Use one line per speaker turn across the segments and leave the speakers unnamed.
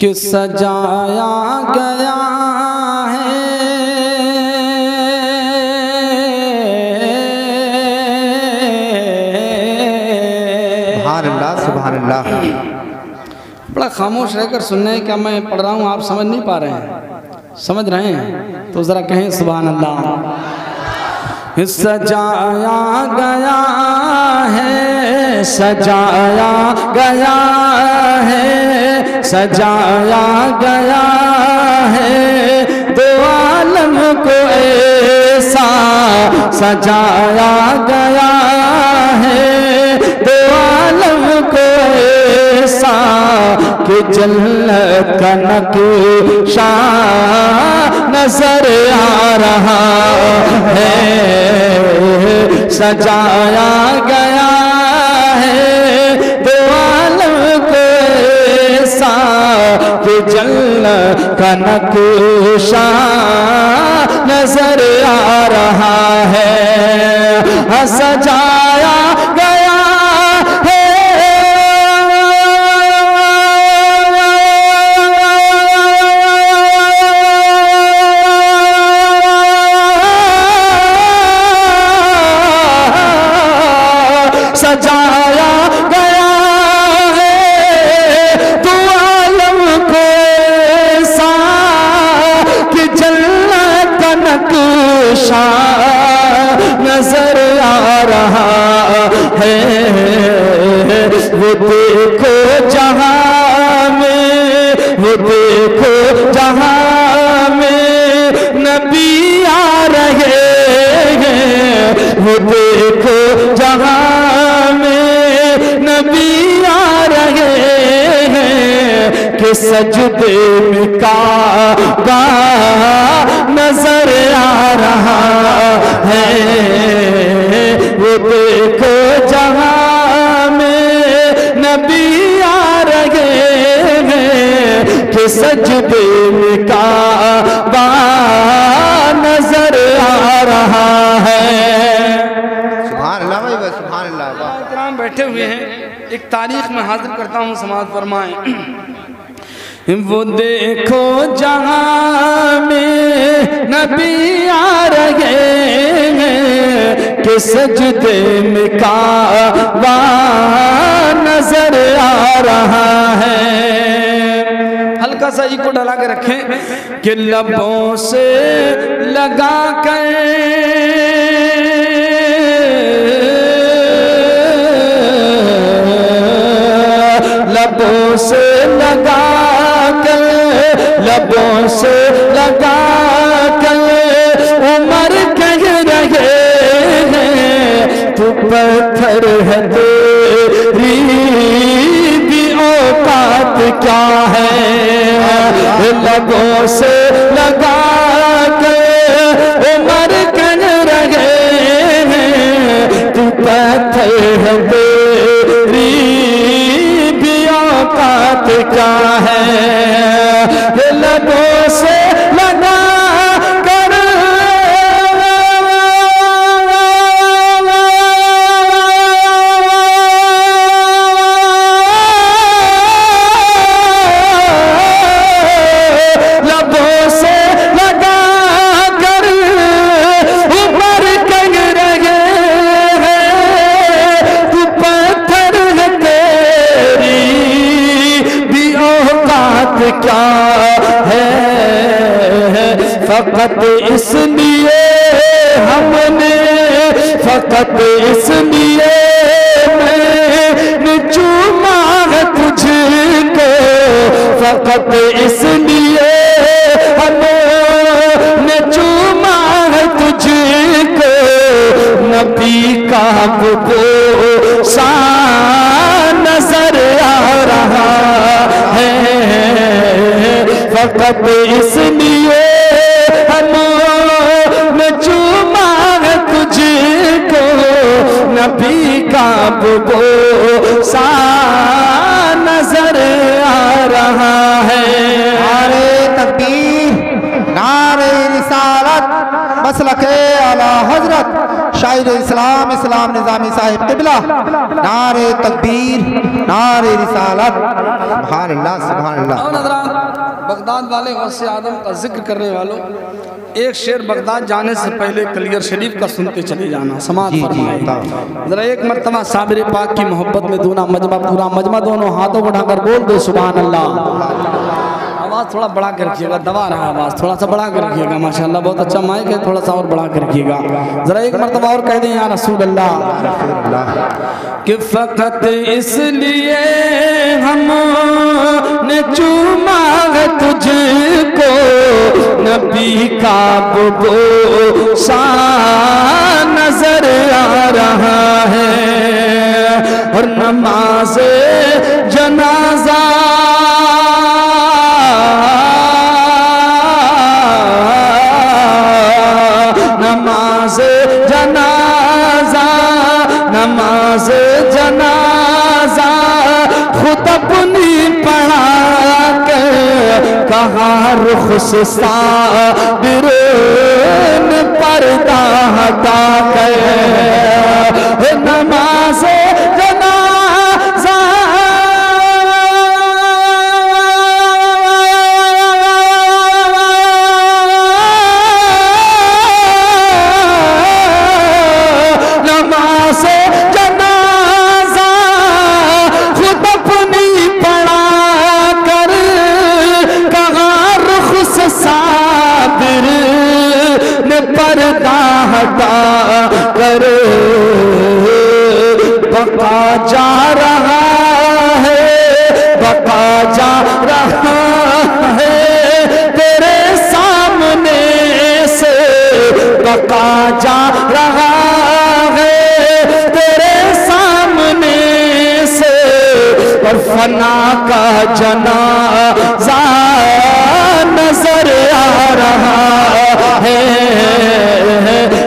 कि सजाया गया है
सुभान अल्लाह।
बड़ा खामोश रहकर सुनने क्या मैं पढ़ रहा हूँ, आप समझ नहीं पा रहे हैं, समझ रहे हैं तो ज़रा कहें सुभान अल्लाह। सजाया गया है, सजाया गया है, सजाया गया है दो आलम को ऐसा सजाया गया है, दो आलम को ऐसा कि जन्नत का नक्शा नजर आ रहा है। सजाया गया है दो आलम को ऐसा कि जन्नत का नक्शा नजर आ रहा है। सजाया गया है सजाया गया है दो आलम को ऐसा कि जन्नत का नक्शा नजर आ रहा है। वो देखो जहां में, वो देखो जहां में नबी आ रहे हैं, वो देखो जहां में नबी आ रहे हैं कि सजदे में काबा नजर आ रहा है। वो देखो जहां में नबी आ रहे हैं कि सजदे में काबा नजर आ रहा है।
सुभान अल्लाह भाई, सुभान अल्लाह।
इकराम बैठे हुए हैं, एक तारीख में हाजिर करता हूँ, समाज फरमाएं। वो देखो जहां में नबी आ रहे हैं कि सजदे में काबा नजर आ रहा है। हल्का सा इको डला के रखें कि लबों से लगा कर लबों से लगा कर, लबों से लगा कर उमर कह रहे हैं तू पत्थर है तेरी भी औकात क्या है। लबों से लगा कर उमर कह रहे हैं तू पत्थर है तेरी औकात क्या है। लबों से लगा कर लबों से लगा कर ऊपर कह रहे हैं तू पत्थर है तेरी औकात क्या है। फकत इसलिए हमने, फकत इसलिए मैंने चूमा है तुझको, फकत इसलिए हमने चूमा है तुझको नबी का वो सा नजर आ रहा है। फकत इसलिए हमने चूमा है तुझको नबी का वो सा नजर आ रहा है।
नारे तकबीर, नारे रिसालत, मसलके आला हजरत शायर इस्लाम इस्लाम निजामी साहिब किबला, नारे तकबीर नारे रिसालत, सुभान अल्लाह सुभान अल्लाह।
और हज़रात, बगदाद वाले गौसे आदम का जिक्र करने वालों, एक शेर बगदाद जाने से पहले कलियर शरीफ का सुनते चले जाना, समाज फरमाए। जरा एक मर्तबा साबिर पाक की मोहब्बत में दूना मजमा, पूरा मजमा दोनों हाथों बढ़ाकर बोल दो सुभान अल्लाह। आवाज़ थोड़ा बढ़ा कर रखिएगा, दबा रहा आवाज़, थोड़ा सा बढ़ा कर रखिएगा। माशाल्लाह बहुत अच्छा माइक है, थोड़ा सा और बढ़ा कर रखिएगा। जरा एक मर्तबा और कह दें या रसूल अल्लाह, कि फ़कत इसलिए हमने चूमा है तुझको, नबी का बोसा नजर आ रहा है, और नमाज जनाजा नमाज जनाजा नमाज जनाजा खुद अपनी पढ़ा के कहा रुख से साबिर ने पर्दा हटा के, नमाज जनाजा नमाज जनाजा खुद अपनी पढ़ा कर कहा रुख से साबिर ने पर्दा हटा कर, बका जा रहा है बका जा रहा है तेरे सामने से, बका जा रहा है तेरे सामने से, और फना का जनाजा नजर आ रहा है,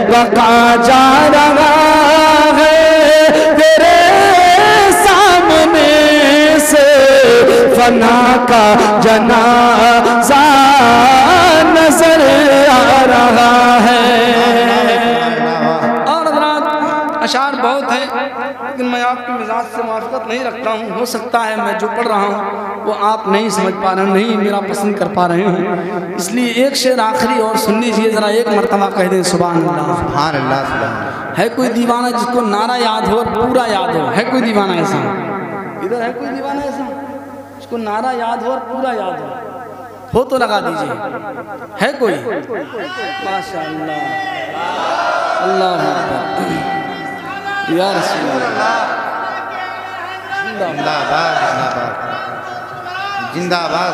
बका जा रहा है तेरे सामने से, फना का जनाजा नजर आ रहा है। और हज़रात, अशार बहुत है, लेकिन मैं आपके मिजाज से मुआफ़क़त नहीं रखता हूँ। हो सकता है मैं जो पढ़ रहा हूँ वो आप नहीं समझ पा रहे हैं, नहीं मेरा पसंद कर पा रहे हैं, इसलिए एक शेर आखिरी और सुन लीजिए। ज़रा एक मरतबा कह दें सुभान अल्लाह।
सुभान अल्लाह सुभान।
है कोई दीवाना जिसको नारा याद हो और पूरा याद हो? है कोई दीवाना ऐसा? इधर है कोई दीवाना ऐसा जिसको नारा याद हो और पूरा याद हो तो लगा दीजिए। है कोई? माशाअल्लाह, अल्लाह अकबर, या रसूल अल्लाह,
जिंदाबाद जिंदाबाद जिंदाबाद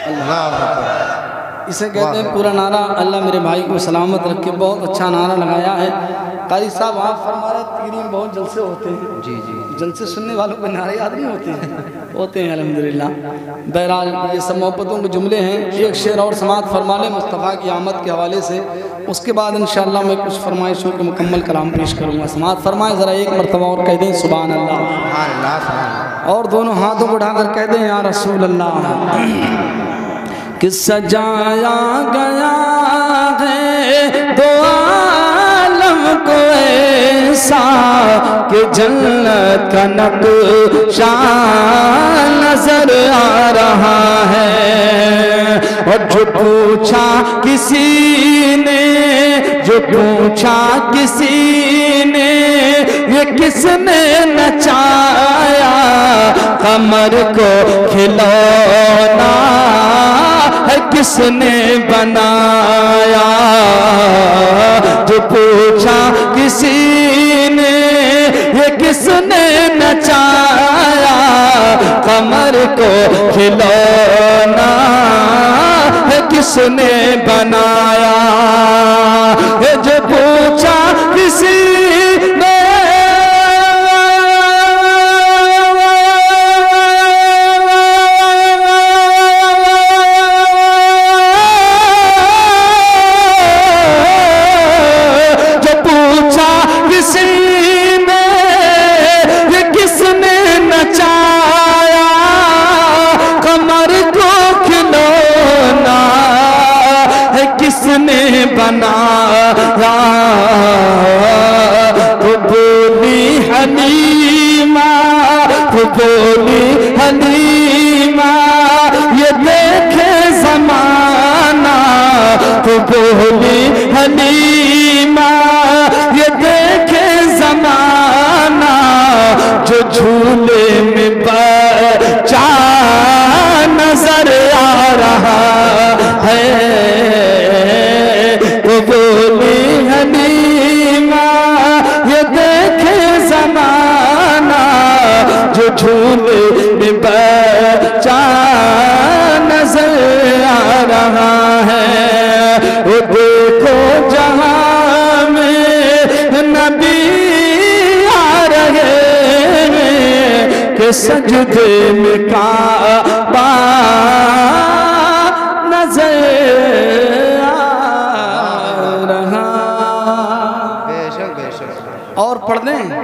अल्लाह अकबर।
इसे कहते हैं पूरा नारा। अल्लाह मेरे भाई को सलामत रखे, बहुत अच्छा नारा लगाया है। कारी साहब आप फरमा रहे तीरी में बहुत जलसे होते हैं।
जी जी,
जलसे सुनने वालों को नारे याद नहीं होते हैं? होते हैं अल्हम्दुलिल्लाह। बहरहाल ये सब मोहब्बतों के जुमले हैं। एक शेर और समात फरमा लें मुस्तफ़ा की आमद के हवाले से, उसके बाद इंशाअल्लाह मैं कुछ फरमाइशों के मुकम्मल कलाम पेश करूँगा। समात फरमाए ज़रा एक मरतबा और कह दें सुभान अल्लाह।
सुभान अल्लाह सुभान।
और दोनों हाथों को उठाकर कह दें या रसूल अल्लाह। कि सजाया गया है दो आलम को ऐसा कि जन्नत का नक्शा नजर आ रहा है, और जो पूछा किसी ने, जो पूछा किसी ने ये किसने नचाया, कमर को खिलौना है किसने बनाया। जो पूछा किसी ने ये किसने नचाया, कमर को खिलौना है किसने बनाया। जो पूछा किसी ने बनाया, बोली हलीमा ये देखे ज़माना, तो बोली हलीमा ये देखे ज़माना, जो झूले में बच्चा नजर आ रहा है। तो बोली हलीमा ये देखे ज़माना, जो झूले में बच्चा नजर आ रहा है। वो देखो जहां में नबी आ रहे हैं, कि सजदे में काबा नजर आ रहा।
बेशक बेशक।
और पढ़ दें